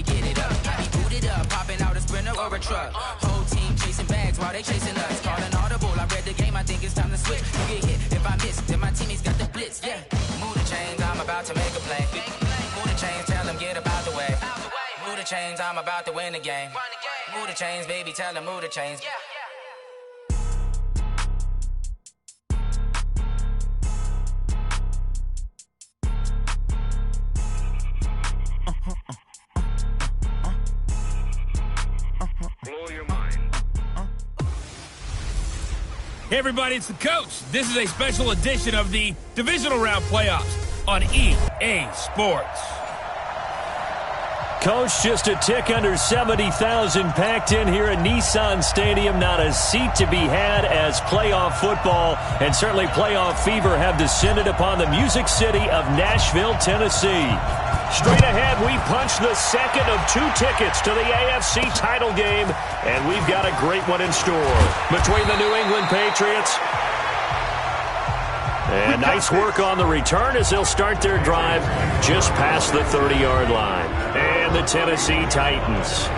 Everybody get it up. Got me booted up, popping out a Sprinter or a truck. Whole team chasing bags while they chasing us. Call an audible, I read the game, I think it's time to switch. You get hit, if I miss, then my teammates got the blitz, yeah. Move the chains, I'm about to make a play. Move the chains, tell them get about the way. Move the chains, I'm about to win the game. Move the chains, baby, tell them move the chains. Hey everybody, it's the coach. This is a special edition of the Divisional Round Playoffs on EA Sports. Coach, just a tick under 70,000 packed in here at Nissan Stadium. Not a seat to be had as playoff football and certainly playoff fever have descended upon the Music City of Nashville, Tennessee. Straight ahead, we punch the second of 2 tickets to the AFC title game, and we've got a great one in store between the New England Patriots. And nice work on the return as they'll start their drive just past the 30-yard line. And the Tennessee Titans.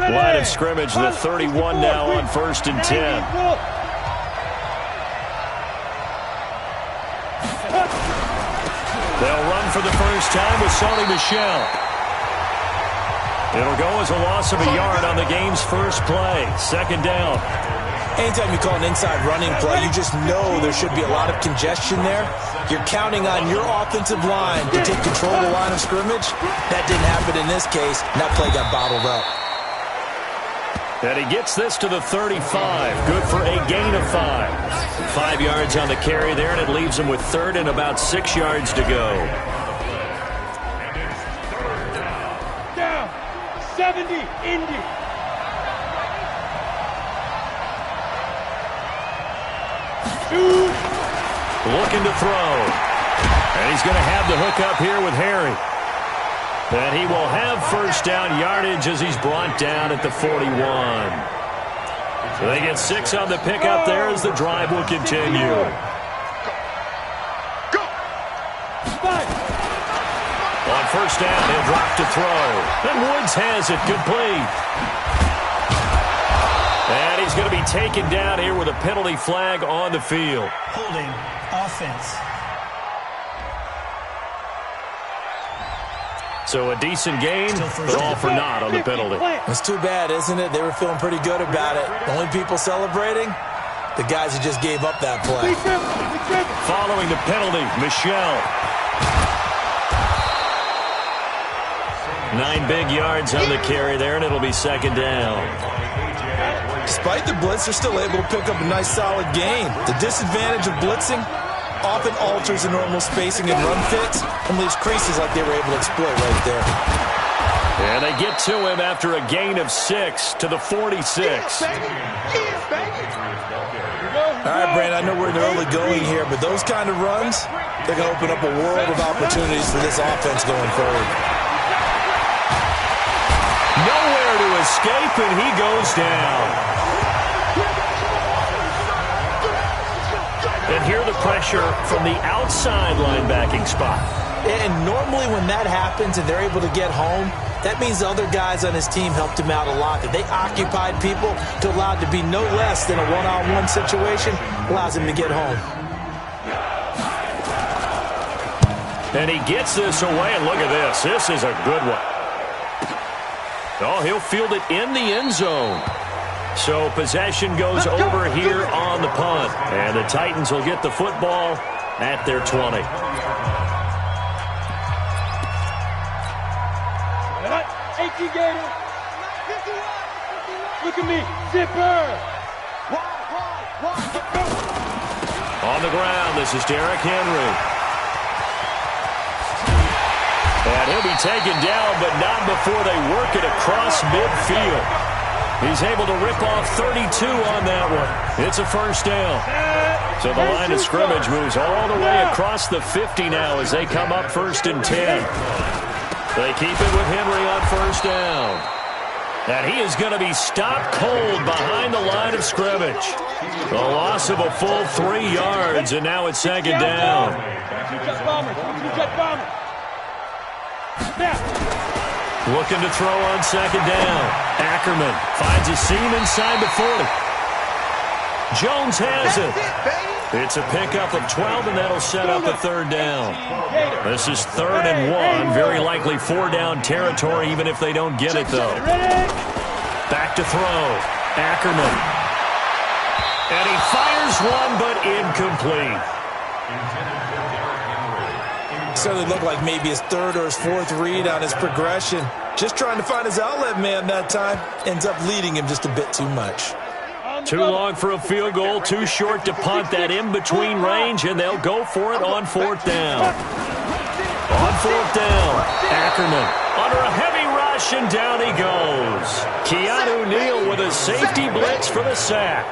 Line of scrimmage, the 31 now on 1st and 10. They'll run for the first time with Sony Michel. It'll go as a loss of a yard on the game's first play. 2nd down. Anytime you call an inside running play, you just know there should be a lot of congestion there. You're counting on your offensive line to take control of the line of scrimmage. That didn't happen in this case. That play got bottled up. And he gets this to the 35. Good for a gain of 5. 5 yards on the carry there, and it leaves him with 3rd and about 6 yards to go. Down. 70, Indy. Looking to throw. And he's going to have the hook up here with Harry. And he will have 1st down yardage as he's brought down at the 41. So they get 6 on the pickup there as the drive will continue. On 1st down, he'll drop to throw. And Woods has it complete. And he's going to be taken down here with a penalty flag on the field. Holding offense. So a decent gain, but all for naught on the penalty. It's too bad, isn't it? They were feeling pretty good about it. The only people celebrating, the guys who just gave up that play. Following the penalty, Michel. 9 big yards on the carry there, and it'll be 2nd down. Despite the blitz, they're still able to pick up a nice, solid gain. The disadvantage of blitzing often alters the normal spacing and run fits and leaves creases like they were able to exploit right there. And they get to him after a gain of 6 to the 46. All right, Brandon, I know we're in the early going here, but those kind of runs, they're going to open up a world of opportunities for this offense going forward. Nowhere to escape, and he goes down. And here the pressure from the outside linebacking spot. And normally when that happens and they're able to get home, that means the other guys on his team helped him out a lot. That they occupied people to allow it to be no less than a one-on-one situation, allows him to get home. And he gets this away, and look at this. This is a good one. Oh, he'll field it in the end zone. So possession goes over here on the punt. And the Titans will get the football at their 20. Look at me. Zipper. On the ground, this is Derrick Henry. And he'll be taken down, but not before they work it across midfield. He's able to rip off 32 on that one. It's a 1st down. So the line of scrimmage moves all the way across the 50 now as they come up 1st and 10. They keep it with Henry on 1st down. And he is going to be stopped cold behind the line of of scrimmage. A loss of a full 3 yards, and now it's second down. Looking to throw on second down. Ackerman finds a seam inside the 40. Jones has it. It's a pickup of 12, and that'll set up a third down. This is 3rd and 1. Very likely 4-down territory, even if they don't get it, though. Back to throw. Ackerman. And he fires one, but incomplete. Certainly looked like maybe his 3rd or his 4th read on his progression. Just trying to find his outlet man that time. Ends up leading him just a bit too much. Too long for a field goal, too short to punt that in-between range, and they'll go for it on 4th down. On 4th down, Ackerman under a heavy rush, and down he goes. Keanu Neal with a safety blitz for the sack.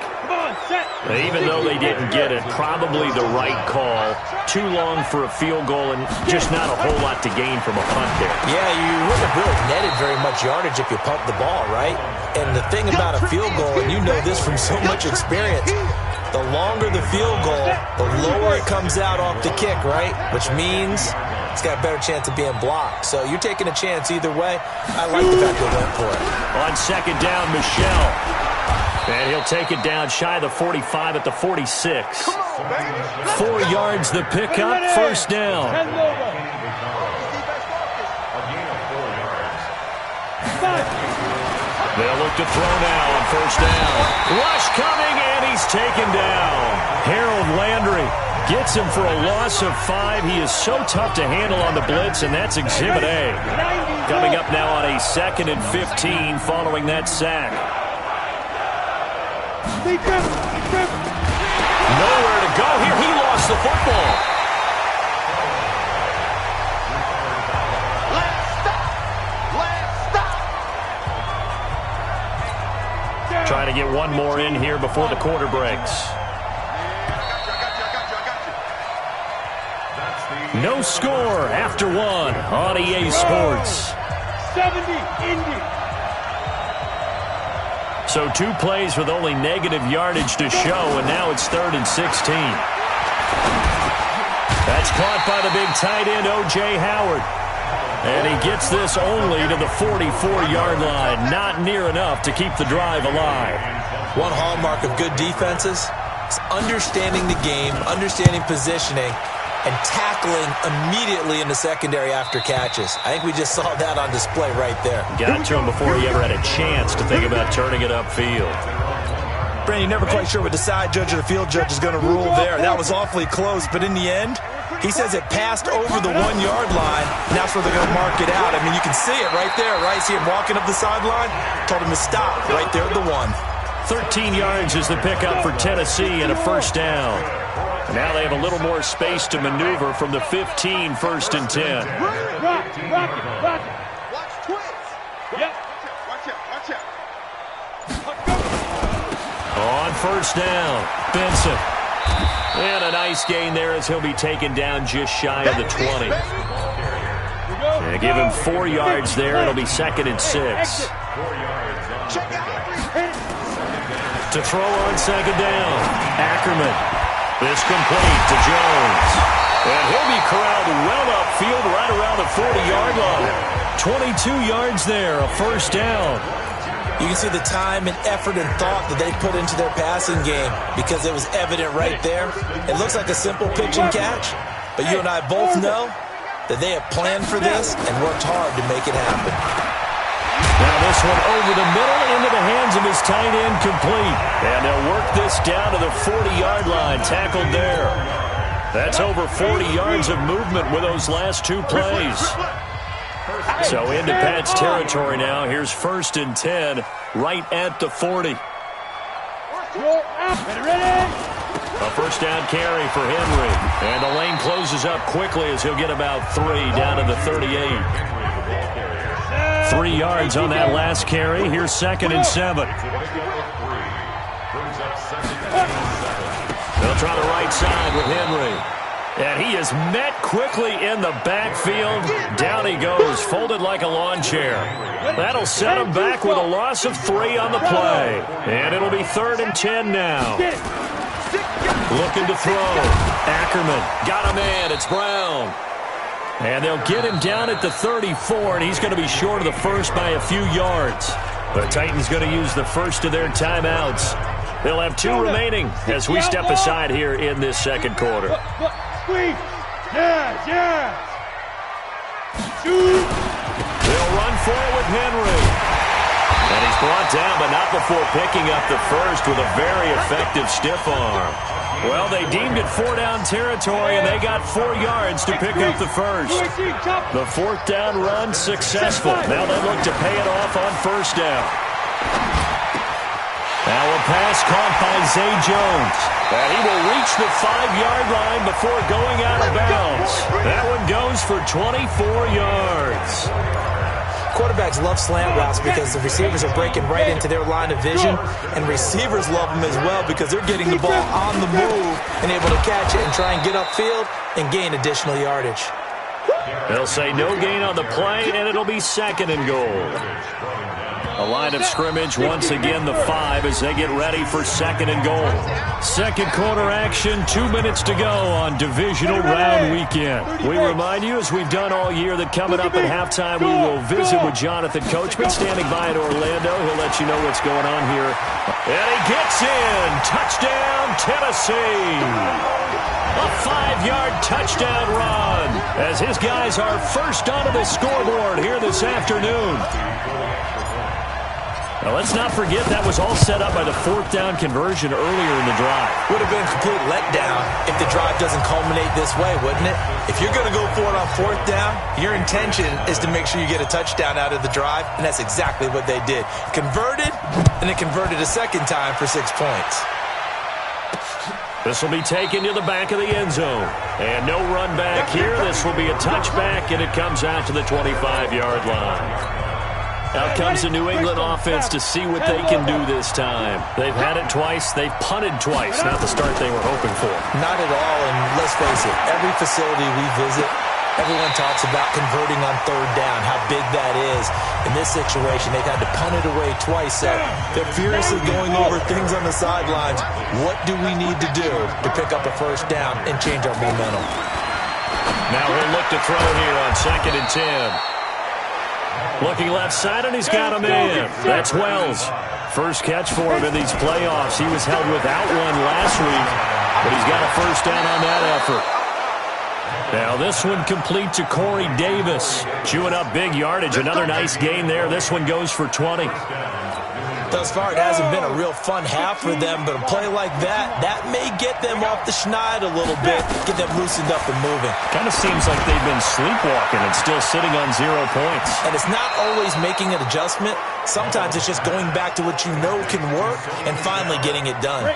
Even though they didn't get it, probably the right call. Too long for a field goal and just not a whole lot to gain from a punt there. Yeah, you wouldn't have really netted very much yardage if you pumped the ball, right? And the thing about a field goal, and you know this from so much experience, the longer the field goal, the lower it comes out off the kick, right? Which means it's got a better chance of being blocked. So you're taking a chance either way. I like the fact they went for it. On second down, Michel. And he'll take it down shy of the 45 at the 46. 4 yards the pickup, first down. They'll look to throw now on first down. Rush coming, and he's taken down. Harold Landry gets him for a loss of 5. He is so tough to handle on the blitz, and that's Exhibit A. Coming up now on a 2nd and 15 following that sack. Nowhere to go here. He lost the football. Trying to get one more in here before the quarter breaks. No score after 1 on EA Sports. 70 Indy. So 2 plays with only negative yardage to show, and now it's 3rd and 16. That's caught by the big tight end, O.J. Howard. And he gets this only to the 44-yard line. Not near enough to keep the drive alive. One hallmark of good defenses is understanding the game, understanding positioning, and tackling immediately in the secondary after catches. I think we just saw that on display right there. Got to him before he ever had a chance to think about turning it upfield. Brandon, never quite sure what the side judge or the field judge is going to rule there. That was awfully close, but in the end, he says it passed over the 1-yard line, and that's where they're going to mark it out. I mean, you can see it right there, right? See him walking up the sideline? Told him to stop right there at the 1. 13 yards is the pickup for Tennessee and a first down. Now they have a little more space to maneuver from the 15, 1st and 10. Rock it. Watch twins. Yep. Watch out. On first down, Benson. And a nice gain there as he'll be taken down just shy of the 20. And give him 4 yards there. It'll be 2nd and 6. To throw on second down, Ackerman. This complete to Jones. And he'll be corralled well upfield right around the 40-yard line. 22 yards there, a first down. You can see the time and effort and thought that they put into their passing game because it was evident right there. It looks like a simple pitch and catch, but you and I both know that they have planned for this and worked hard to make it happen. Now this one over the middle into the hands of his tight end, complete. And they'll work this down to the 40-yard line, tackled there. That's over 40 yards of movement with those last 2 plays. So into Pat's territory now. Here's 1st and 10, right at the 40. A first down carry for Henry. And the lane closes up quickly as he'll get about 3 down to the 38. 3 yards on that last carry. Here's 2nd and 7. They'll try the right side with Henry. And he is met quickly in the backfield. Down he goes, folded like a lawn chair. That'll set him back with a loss of 3 on the play. And it'll be 3rd and 10 now. Looking to throw. Ackerman got a man. It's Brown. And they'll get him down at the 34, and he's going to be short of the first by a few yards. The Titans going to use the first of their timeouts. They'll have 2 remaining as we step aside here in this second quarter. They'll run for it with Henry. And he's brought down, but not before picking up the first with a very effective stiff arm. Well, they deemed it 4-down territory, and they got 4 yards to pick up the first. The 4th down run successful. Now they look to pay it off on 1st down. Now a pass caught by Zay Jones. And he will reach the 5-yard line before going out of bounds. That one goes for 24 yards. Quarterbacks love slant routes because the receivers are breaking right into their line of vision, and receivers love them as well because they're getting the ball on the move and able to catch it and try and get upfield and gain additional yardage. They'll say no gain on the play, and it'll be 2nd and goal. A line of scrimmage, once again the 5 as they get ready for 2nd and goal. Second quarter action, 2 minutes to go on divisional round weekend. We remind you, as we've done all year, that coming up at halftime we will visit with Jonathan Coachman standing by in Orlando. He'll let you know what's going on here. And he gets in. Touchdown, Tennessee. A 5-yard touchdown run as his guys are first onto the scoreboard here this afternoon. Now, let's not forget that was all set up by the 4th down conversion earlier in the drive. Would have been a complete letdown if the drive doesn't culminate this way, wouldn't it? If you're going to go for it on 4th down, your intention is to make sure you get a touchdown out of the drive, and that's exactly what they did. Converted, and it converted a 2nd time for 6 points. This will be taken to the back of the end zone. And no run back here. This will be a touchback, and it comes out to the 25-yard line. Out comes the New England offense to see what they can do this time. They've had it twice. They've punted twice. Not the start they were hoping for. Not at all, and let's face it, every facility we visit, everyone talks about converting on 3rd down, how big that is. In this situation, they've had to punt it away twice, so they're furiously going over things on the sidelines. What do we need to do to pick up a 1st down and change our momentum? Now he'll look to throw here on 2nd and 10. Looking left side, and he's got a man. That's Wells. First catch for him in these playoffs. He was held without one last week, but he's got a 1st down on that effort. Now this one complete to Corey Davis. Chewing up big yardage. Another nice gain there. This one goes for 20. Thus far, it hasn't been a real fun half for them, but a play like that may get them off the schneid a little bit, get them loosened up and moving. Kind of seems like they've been sleepwalking and still sitting on 0 points. And it's not always making an adjustment. Sometimes it's just going back to what you know can work and finally getting it done.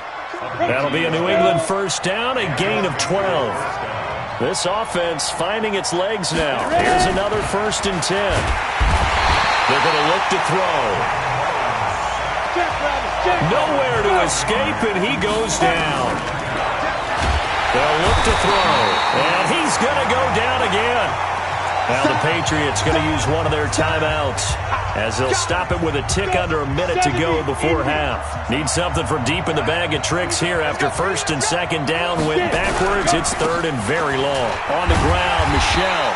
That'll be a New England 1st down, a gain of 12. This offense finding its legs now. Here's another 1st and 10. They're going to look to throw. Nowhere to escape, and he goes down. They'll look to throw, and he's going to go down again. Now the Patriots going to use one of their timeouts as they'll stop it with a tick under a minute to go before half. Need something from deep in the bag of tricks here after 1st and 2nd down. Went backwards. It's 3rd and very long. On the ground, Michelle.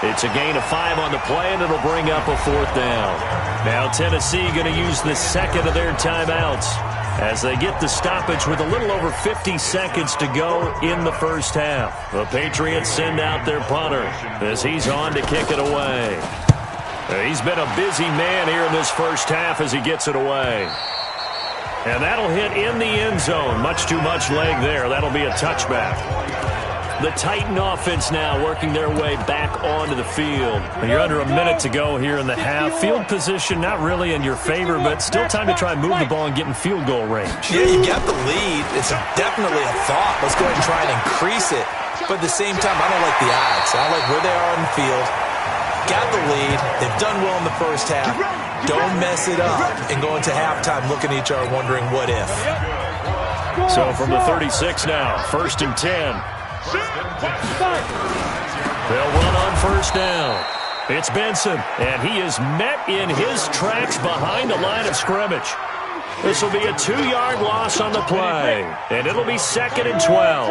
It's a gain of 5 on the play, and it'll bring up a 4th down. Now Tennessee going to use the 2nd of their timeouts as they get the stoppage with a little over 50 seconds to go in the 1st half. The Patriots send out their punter as he's on to kick it away. He's been a busy man here in this 1st half as he gets it away. And that'll hit in the end zone. Much too much leg there. That'll be a touchback. The Titan offense now working their way back onto the field. You're under a minute to go here in the half. Field position not really in your favor, but still time to try and move the ball and get in field goal range. Yeah, you got the lead. It's definitely a thought. Let's go ahead and try and increase it. But at the same time, I don't like the odds. I like where they are on the field. Got the lead. They've done well in the 1st half. Don't mess it up and go into halftime looking at each other wondering what if. So from the 36 now, 1st and 10. They'll run on first down. It's Benson, and he is met in his tracks behind the line of scrimmage. This will be a 2-yard loss on the play, and it'll be 2nd and 12.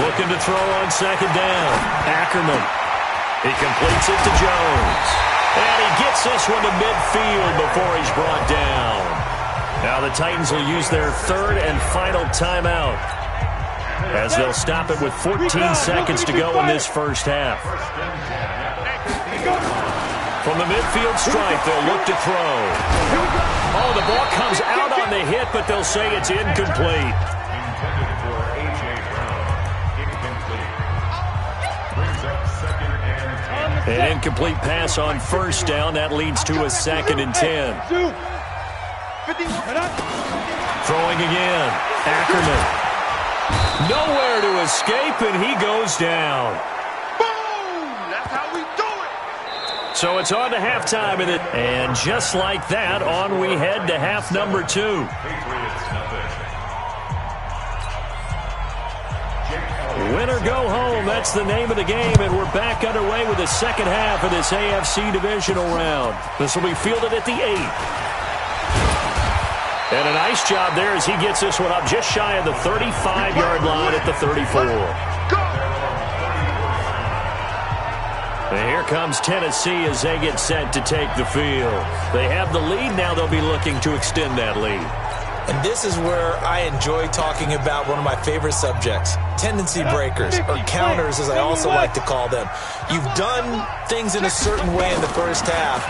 Looking to throw on 2nd down. Ackerman. He completes it to Jones. And he gets this one to midfield before he's brought down. Now the Titans will use their 3rd and final timeout, as they'll stop it with 14 seconds to go in this first half. From the midfield stripe, they'll look to throw. Oh, the ball comes out on the hit, but they'll say it's incomplete. An incomplete pass on first down. That leads to a 2nd and 10. Throwing again. Ackerman. Nowhere to escape, and he goes down. Boom! That's how we do it! So it's on to halftime, and just like that, on we head to half number 2. Win or go home, that's the name of the game, and we're back underway with the second half of this AFC divisional round. This will be fielded at the 8. And a nice job there as he gets this one up just shy of the 35-yard line at the 34. And here comes Tennessee as they get set to take the field. They have the lead. Now they'll be looking to extend that lead. And this is where I enjoy talking about one of my favorite subjects, tendency breakers, or counters as I also like to call them. You've done things in a certain way in the first half,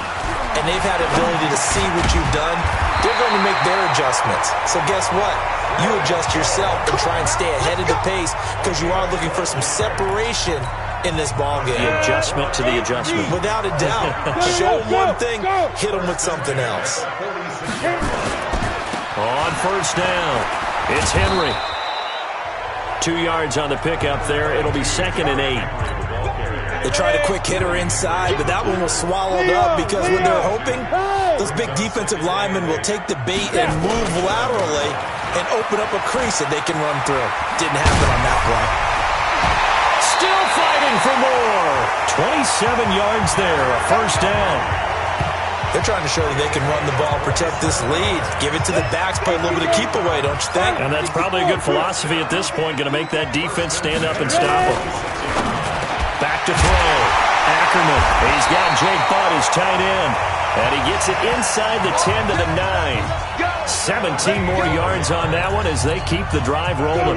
and they've had the ability to see what you've done. They're going to make their adjustments. So guess what? You adjust yourself and try and stay ahead of the pace because you are looking for some separation in this ball game. The adjustment to the adjustment. Without a doubt. Show them one thing, hit them with something else. On first down, it's Henry. 2 yards on the pickup there. It'll be 2nd and 8. They tried a quick hitter inside, but that one was swallowed up because when they're hoping, those big defensive linemen will take the bait and move laterally and open up a crease that they can run through. Didn't happen on that play. Still fighting for more. 27 yards there, a first down. They're trying to show that they can run the ball, protect this lead. Give it to the backs, play a little bit of keep away, don't you think? And that's probably a good philosophy at this point, going to make that defense stand up and stop them. Back to throw. Ackerman. He's got Jake Butt as tight end. And he gets it inside the 10 to the 9. 17 more yards on that one as they keep the drive rolling.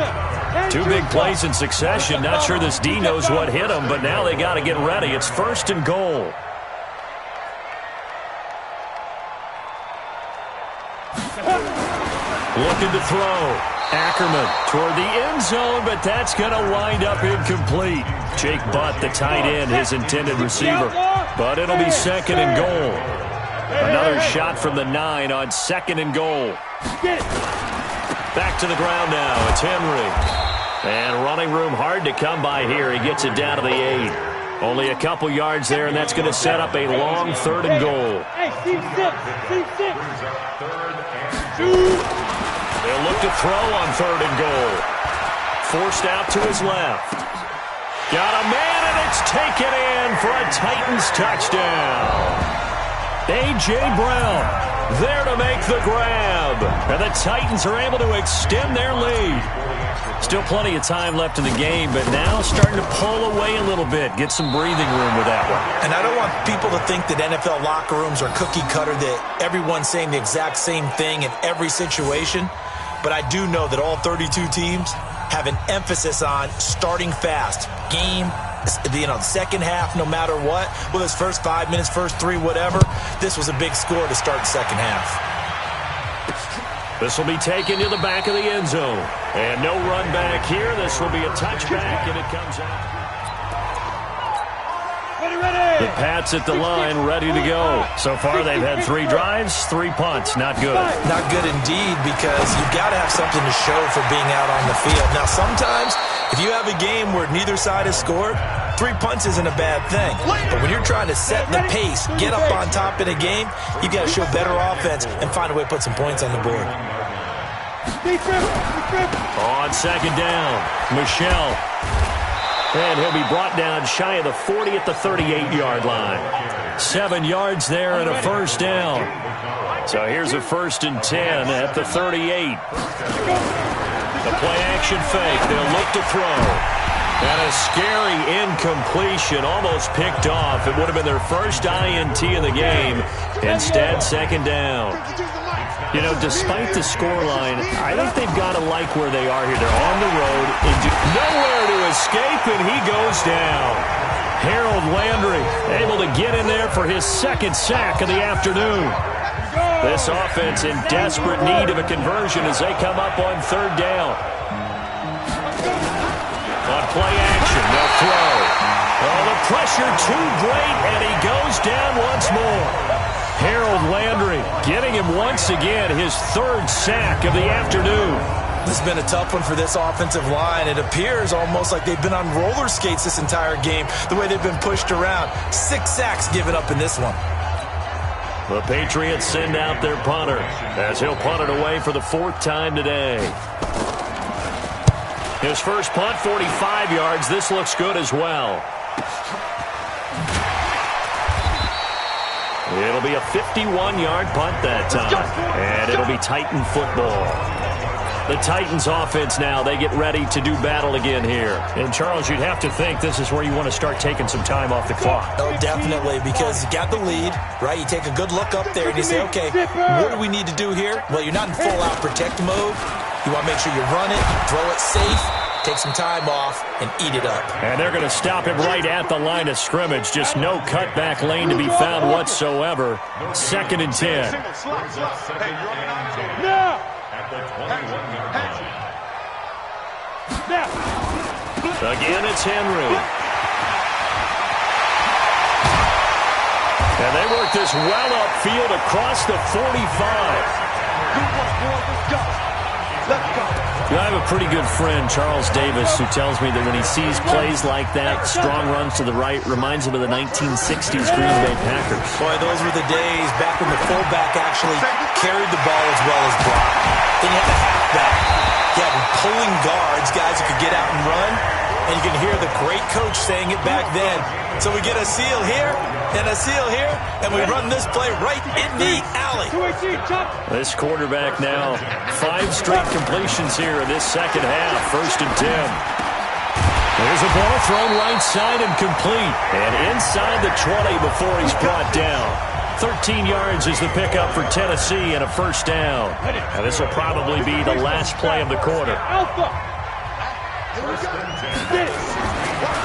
2 big plays in succession. Not sure this D knows what hit him, but now they got to get ready. It's 1st and goal. Looking to throw. Ackerman toward the end zone, but that's going to wind up incomplete. Jake Butt, the tight end, his intended receiver. But it'll be 2nd and goal. Another shot from the 9 on 2nd and goal. Back to the ground now. It's Henry. And running room hard to come by here. He gets it down to the 8. Only a couple yards there, and that's going to set up a long 3rd and goal. They'll look to throw on 3rd and goal. Forced out to his left. Got a man, and it's taken in for a Titans touchdown. A.J. Brown there to make the grab. And the Titans are able to extend their lead. Still plenty of time left in the game, but now starting to pull away a little bit. Get some breathing room with that one. And I don't want people to think that NFL locker rooms are cookie cutter, that everyone's saying the exact same thing in every situation. But I do know that all 32 teams have an emphasis on starting fast. Game, the second half, no matter what. Whether it's first 5 minutes, first 3, whatever. This was a big score to start the second half. This will be taken to the back of the end zone. And no run back here. This will be a touchback, and it comes out. The Pats at the line, ready to go. So far, they've had 3 drives, 3 punts. Not good. Not good indeed, because you've got to have something to show for being out on the field. Now, sometimes, if you have a game where neither side has scored, 3 punts isn't a bad thing. But when you're trying to set the pace, get up on top in a game, you've got to show better offense and find a way to put some points on the board. On second down, Michel. And he'll be brought down shy of the 40 at the 38-yard line. 7 yards there and a first down. So here's a 1st and 10 at the 38. The play-action fake. They'll look to throw. And a scary incompletion, almost picked off. It would have been their first INT of the game. Instead, second down. You know, despite the scoreline, I think they've got to like where they are here. They're on the road, nowhere to escape, and he goes down. Harold Landry able to get in there for his 2nd sack of the afternoon. This offense in desperate need of a conversion as they come up on 3rd down. On play action, they'll throw. Oh, the pressure too great, and he goes down once more. Harold Landry getting him once again, his 3rd sack of the afternoon. This has been a tough one for this offensive line. It appears almost like they've been on roller skates this entire game, the way they've been pushed around. 6 sacks given up in this one. The Patriots send out their punter as he'll punt it away for the 4th time today. His first punt, 45 yards. This looks good as well. It'll be a 51-yard punt that time, and it'll be Titan football. The Titans offense now, they get ready to do battle again here. And, Charles, you'd have to think this is where you want to start taking some time off the clock. Oh, definitely, because you got the lead, right? You take a good look up there and you say, okay, what do we need to do here? Well, you're not in full-out protect mode. You want to make sure you run it, throw it safe, take some time off, and eat it up. And they're going to stop him right at the line of scrimmage. Just no cutback lane to be found whatsoever. 2nd and 10. Again, it's Henry. And they work this well upfield across the 45. I have a pretty good friend, Charles Davis, who tells me that when he sees plays like that, strong runs to the right, reminds him of the 1960s Green Bay Packers. Boy, those were the days back when the fullback actually carried the ball as well as blocked. Then you had the halfback. You had pulling guards, guys who could get out and run. And you can hear the great coach saying it back then. So we get a seal here and a seal here, and we run this play right in the alley. This quarterback now, 5 straight completions here in this second half. 1st and 10. There's a ball thrown right side and complete. And inside the 20 before he's brought down. 13 yards is the pickup for Tennessee and a 1st down. And this will probably be the last play of the quarter.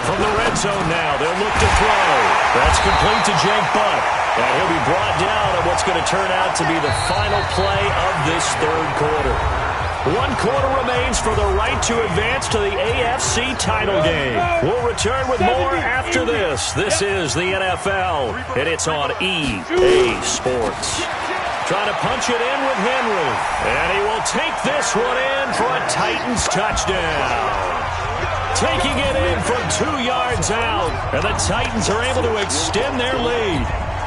From the red zone now, they'll look to throw. That's complete to Jake Butt. And he'll be brought down on what's going to turn out to be the final play of this 3rd quarter. 1 quarter remains for the right to advance to the AFC title game. We'll return with more after this. This is the NFL, and it's on EA Sports. Trying to punch it in with Henry. And he will take this one in for a Titans touchdown. Taking it in from 2 yards out. And the Titans are able to extend their lead.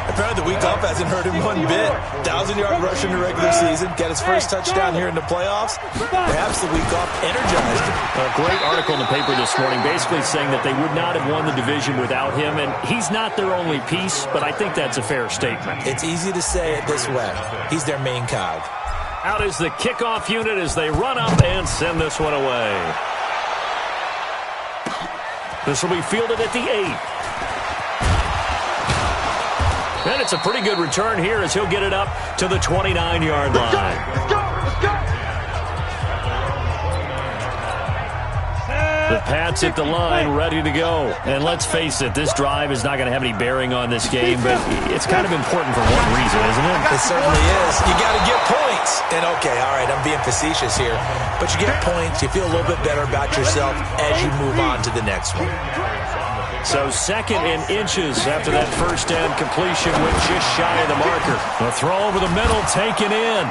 Apparently the week off hasn't hurt him one bit. 1,000-yard rush in the regular season. Get his first touchdown here in the playoffs. Perhaps the week off energized him. A great article in the paper this morning basically saying that they would not have won the division without him. And he's not their only piece, but I think that's a fair statement. It's easy to say it this way. He's their main cog. Out is the kickoff unit as they run up and send this one away. This will be fielded at the 8. And it's a pretty good return here as he'll get it up to the 29-yard line. Let's go! The Pats at the line, ready to go. And let's face it, this drive is not going to have any bearing on this game, but it's kind of important for one reason, isn't it? It certainly is. You got to get points. And okay, all right, I'm being facetious here, but you get points, you feel a little bit better about yourself as you move on to the next one. So 2nd and inches after that 1st down completion went just shy of the marker. The throw over the middle taken in.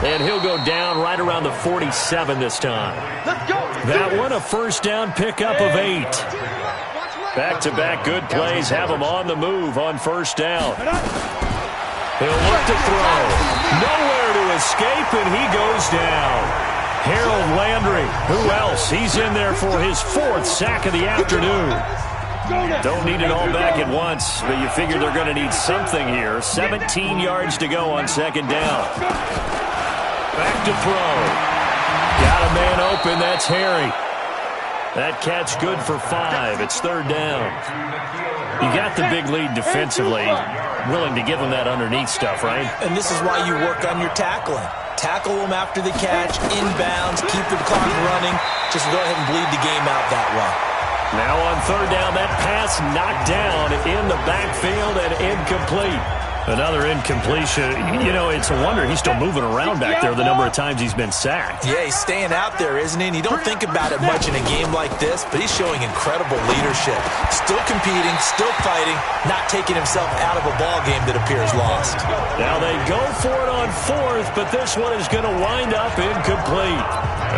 And he'll go down right around the 47 this time. That one a 1st down pickup of 8. Back-to-back good plays have him on the move on 1st down. He'll look to throw. Nowhere to escape, and he goes down. Harold Landry. Who else? He's in there for his 4th sack of the afternoon. Don't need it all back at once, but you figure they're going to need something here. 17 yards to go on 2nd down. Back to throw. Got a man open. That's Harry. That catch good for 5. It's 3rd down. You got the big lead defensively. Willing to give them that underneath stuff, right? And this is why you work on your tackling. Tackle them after the catch, inbounds, keep the clock running. Just go ahead and bleed the game out that way. Now on 3rd down, that pass knocked down in the backfield and incomplete. Another incompletion. You know, it's a wonder he's still moving around back there the number of times he's been sacked. Yeah, he's staying out there, isn't he? And you don't think about it much in a game like this, but he's showing incredible leadership. Still competing, still fighting, not taking himself out of a ball game that appears lost. Now they go for it on 4th, but this one is going to wind up incomplete.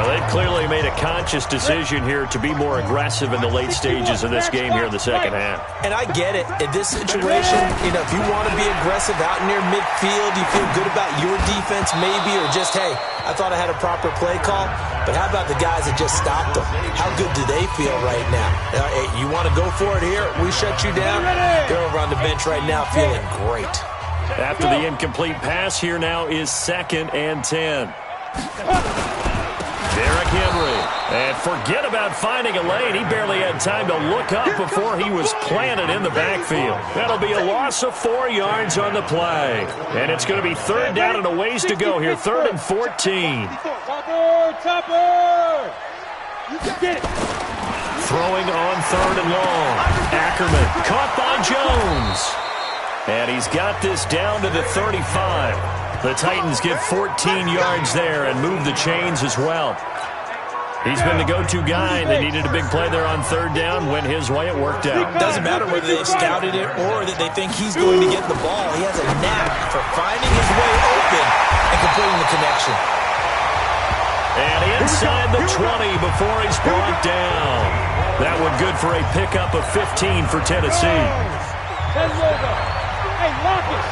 Well, they've clearly made a conscious decision here to be more aggressive in the late stages of this game here in the 2nd half. And I get it. In this situation, you know, if you want to be aggressive out near midfield, you feel good about your defense maybe, or just, hey, I thought I had a proper play call. But how about the guys that just stopped them? How good do they feel right now? Hey, you want to go for it here? We shut you down? They're over on the bench right now feeling great. After the incomplete pass, here now is 2nd and 10. Derrick Henry. And forget about finding a lane. He barely had time to look up before he was planted in the backfield. That'll be a loss of 4 yards on the play. And it's going to be 3rd down and a ways to go here. 3rd and 14. Topper! You can get it! Throwing on 3rd and long. Ackerman caught by Jones. And he's got this down to the 35. The Titans get 14 yards there and move the chains as well. He's been the go-to guy. They needed a big play there on 3rd down. Went his way. It worked out. Doesn't matter whether they've scouted it or that they think he's going to get the ball. He has a knack for finding his way open and completing the connection. And inside the 20 before he's brought down. That one good for a pickup of 15 for Tennessee. Hey, Marcus!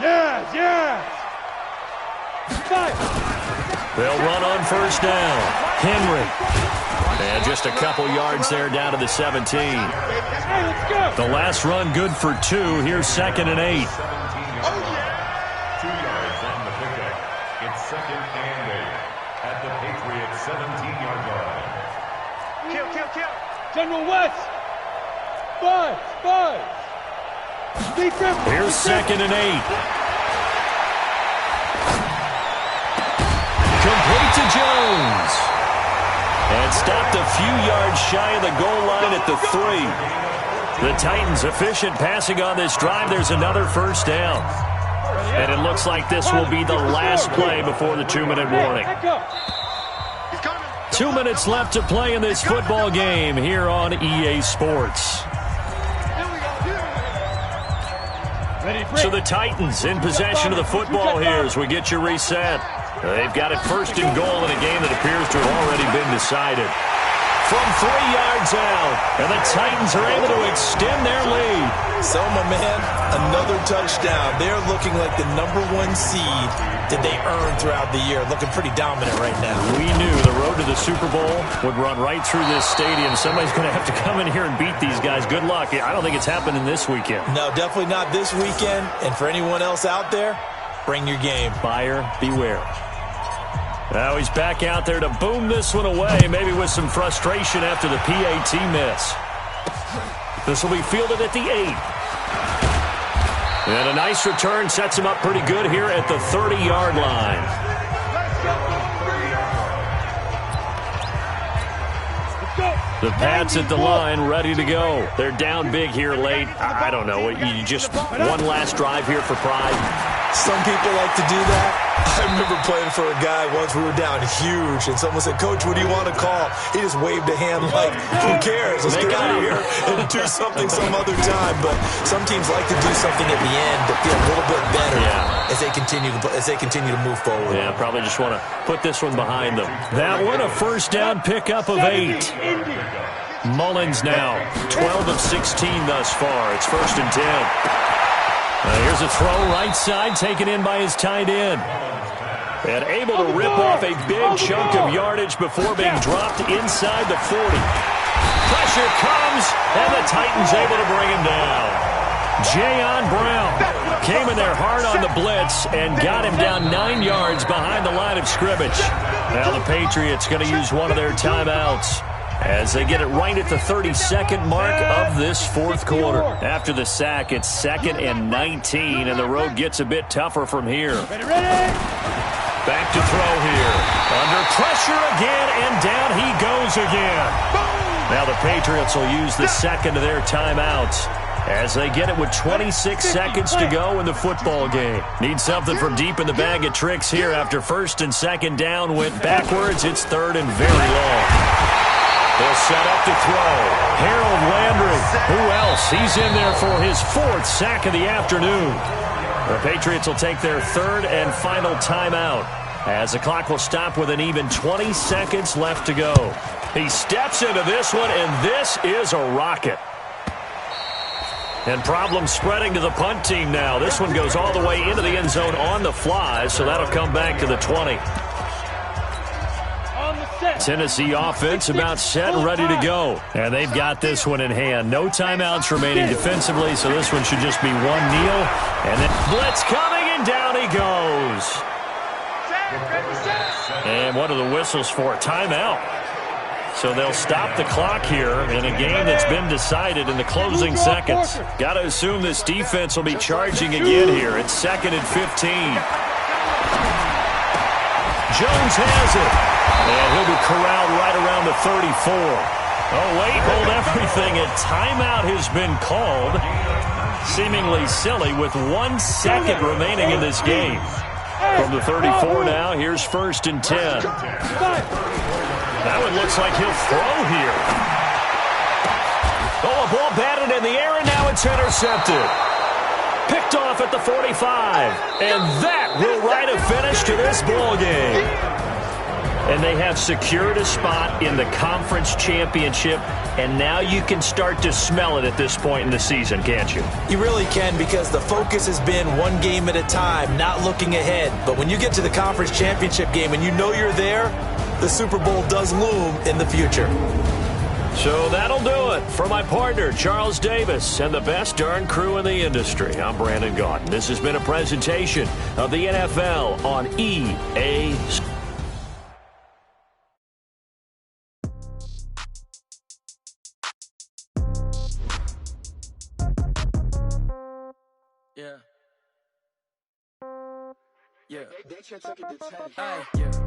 Yes! They'll run on 1st down. Henry. And just a couple yards there down to the 17. Hey, let's go! The last run good for 2. Here's 2nd and 8. 2 yards on the pickup. It's 2nd and 8 at the Patriots 17-yard line. Kill! General West! Five! Here's 2nd and 8. Complete to Jones. And stopped a few yards shy of the goal line at the 3. The Titans efficient passing on this drive. There's another 1st down. And it looks like this will be the last play before the 2-minute warning. 2 minutes left to play in this football game here on EA Sports. So the Titans in possession of the football here as we get you reset. They've got it 1st and goal in a game that appears to have already been decided. From 3 yards out, and the Titans are able to extend their lead. So, my man, another touchdown. They're looking like the #1 seed that they earned throughout the year. Looking pretty dominant right now. We knew the road to the Super Bowl would run right through this stadium. Somebody's going to have to come in here and beat these guys. Good luck. I don't think it's happening this weekend. No, definitely not this weekend. And for anyone else out there, bring your game. Buyer beware. Now he's back out there to boom this one away, maybe with some frustration after the PAT miss. This will be fielded at the 8. And a nice return sets him up pretty good here at the 30-yard line. The Pats at the line, ready to go. They're down big here late. I don't know. You just one last drive here for pride. Some people like to do that. I remember playing for a guy once. We were down huge, and someone said, "Coach, what do you want to call?" He just waved a hand like, "Who cares? Let's get out of here and do something some other time." But some teams like to do something at the end to feel a little bit better as they continue to move forward. Yeah, probably just want to put this one behind them. That one, a 1st down pickup of 8. Mullins now 12 of 16 thus far. It's 1st and 10. Here's a throw right side, taken in by his tight end. And able to rip off a big chunk of yardage before being dropped inside the 40. Pressure comes, and the Titans able to bring him down. Jayon Brown came in there hard on the blitz and got him down 9 yards behind the line of scrimmage. Now the Patriots going to use one of their timeouts as they get it right at the 32nd mark of this fourth quarter. After the sack, it's 2nd and 19, and the road gets a bit tougher from here. Back to throw here. Under pressure again, and down he goes again. Now the Patriots will use the second of their timeouts as they get it with 26 seconds to go in the football game. Need something from deep in the bag of tricks here after 1st and 2nd down went backwards. It's 3rd and very long. They'll set up to throw. Harold Landry. Who else? He's in there for his 4th sack of the afternoon. The Patriots will take their 3rd and final timeout as the clock will stop with an even 20 seconds left to go. He steps into this one, and this is a rocket. And problems spreading to the punt team now. This one goes all the way into the end zone on the fly, so that'll come back to the 20. Tennessee offense about set and ready to go. And they've got this one in hand. No timeouts remaining defensively, so this one should just be one kneel. And then blitz coming, and down he goes. And what are the whistles for? Timeout. So they'll stop the clock here in a game that's been decided in the closing seconds. Got to assume this defense will be charging again here. It's 2nd and 15. Jones has it. And he'll be corralled right around the 34. Oh, wait, hold everything. A timeout has been called. Seemingly silly with 1 second remaining in this game. From the 34 now, here's 1st and 10. That one looks like he'll throw here. Oh, a ball batted in the air, and now it's intercepted. Picked off at the 45. And that will write a finish to this ball game. And they have secured a spot in the conference championship, and now you can start to smell it at this point in the season, can't you? You really can, because the focus has been one game at a time, not looking ahead. But when you get to the conference championship game and you know you're there, the Super Bowl does loom in the future. So that'll do it for my partner, Charles Davis, and the best darn crew in the industry. I'm Brandon Gaudin. This has been a presentation of the NFL on EA Sports. Yeah.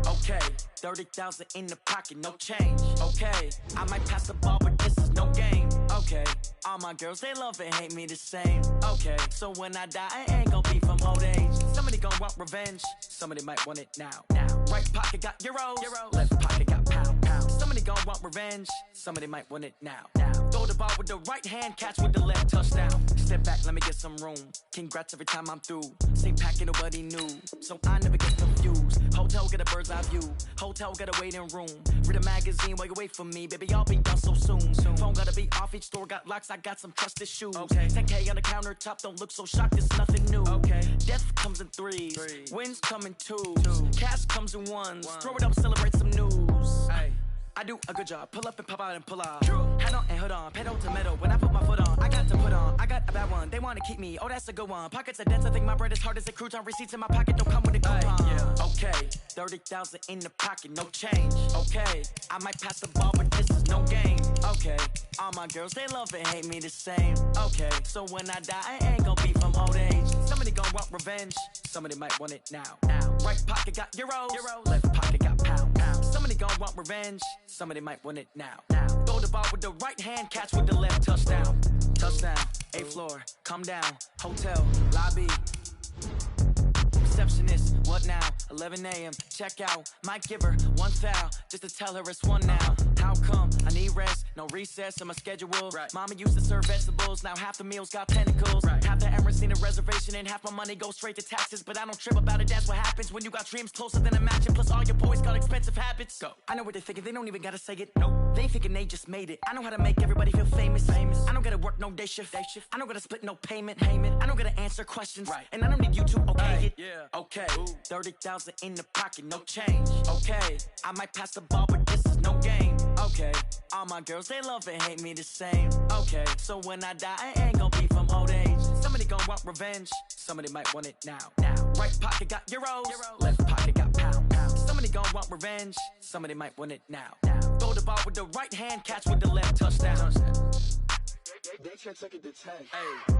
Okay, 30,000 in the pocket, no change. Okay, I might pass the ball, but this is no game. Okay, all my girls, they love and hate me the same. Okay, so when I die, I ain't gonna be from old age. Somebody gonna want revenge, somebody might want it now. Right pocket got euros, left pocket got pound. Somebody gonna want revenge, somebody might want it now. Throw the ball with the right hand, catch with the left, touchdown. Step back, let me get some room. Congrats every time I'm through. Same packet, nobody knew, so I never get confused. Hotel get a bird's eye view. Hotel get a waiting room. Read a magazine while you wait for me, baby. I'll be done so soon. Phone gotta be off. Each store got locks. I got some trusted shoes. Okay. 10K on the countertop. Don't look so shocked. It's nothing new. Okay. Death comes in threes. Wins come in twos. Cash comes in ones. Throw it up, celebrate some news. Ay. I do a good job. Pull up and pop out and pull out. Head on and hood on. Pedal to metal. When I put my foot on, I got to put on. I got a bad one. They want to keep me. Oh, that's a good one. Pockets are dense. I think my bread is hard as a crouton. Receipts in my pocket don't come with a coupon. Okay, 30,000 in the pocket, no change. Okay, I might pass the ball, but this is no game. Okay, all my girls, they love and hate me the same. Okay, so when I die, I ain't gonna be from old age. Somebody gonna want revenge. Somebody might want it now. Right pocket got euros. Left pocket got pound. Somebody gonna want revenge. Somebody might want it now. Throw the ball with the right hand, catch with the left, touchdown. Touchdown, 8th floor, come down, hotel, lobby. Receptionist, what now? 11 a.m. Check out. Might give her one foul just to tell her it's one now. How come? I need rest, no recess in my schedule. Mama used to serve vegetables, now half the meals got tentacles. have the Emirates, need a reservation, and half my money goes straight to taxes. But I don't trip about it, that's what happens when you got dreams closer than a match. And plus all your boys got expensive habits. Go. I know what they're thinking, they don't even gotta say it. No, they ain't thinking they just made it. I know how to make everybody feel famous. I don't gotta work no day shift. I don't gotta split no payment. I don't gotta answer questions. Right. And I don't need you to okay it. Yeah. Okay. 30,000 in the pocket, no change. Okay. I might pass the ball, but this is no game. Okay. All my girls, they love and hate me the same. Okay. So when I die, I ain't gon' be from old age. Somebody gon' want revenge. Somebody might want it now. Right pocket got euros. Left pocket got pounds. Somebody gon' want revenge. Somebody might want it now. Throw the ball with the right hand, catch with the left, touchdown. They can't take it to 10. Hey.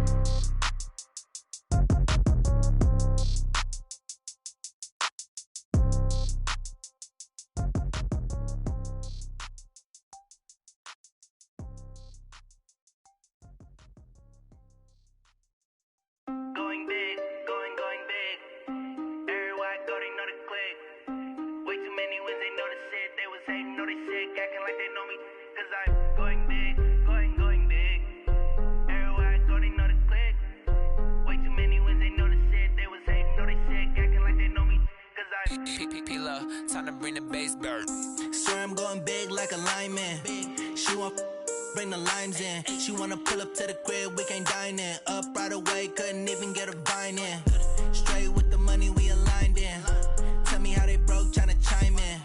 Going big, going big. Everywhere I go, they know the click. Way too many wins, they know the shit. They was hating, know they sick, acting like they know me. Cause I'm going big, going big. Everywhere I go, they know the click. Way too many wins, they know the shit. They was hating, know they sick, acting like they know me. Cause I'm P-P-P-Lo, time to bring the bass bird. Swear I'm going big like a lineman. She want bring the limes in. She wanna pull up to the crib, we can't dine in. Up right away, couldn't even get a vine in. Straight with the money we aligned in. Tell me how they broke, tryna chime in.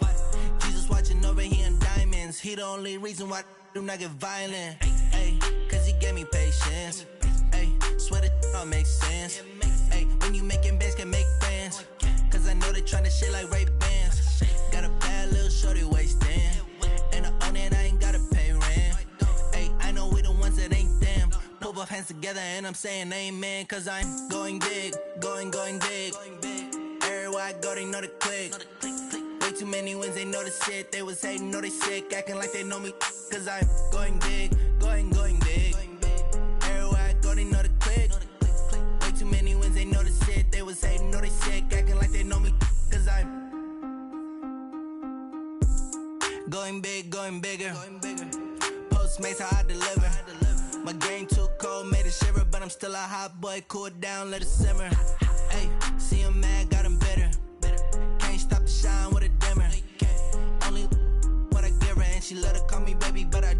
Jesus watching over here in diamonds. He the only reason why I do not get violent. Ay, cause he gave me patience. Ay, swear that all makes sense. Ay, when you making bands, can make friends. Cause I know they tryna shit like Ray-Bans. Got a bad little shorty wasting. And I own it, I ain't gotta pay rent. I know we the ones that ain't them. Pull both hands together and I'm saying amen. Cause I'm going big, going big. Everywhere I go, they know the click. Way too many wins, they know the shit. They was hating, know they sick, acting like they know me. Cause I'm going big, going big. Everywhere I go, they know the click. Way too many wins, they know the shit. They was hating, know they sick, acting like they know me. Cause I'm going big, going bigger. Postmates how I deliver. My game too cold, made it shiver, but I'm still a hot boy. Cool it down, let it simmer. Hey, see him mad, got him bitter. Can't stop the shine with a dimmer. Only what I give her, and she let her call me baby, but I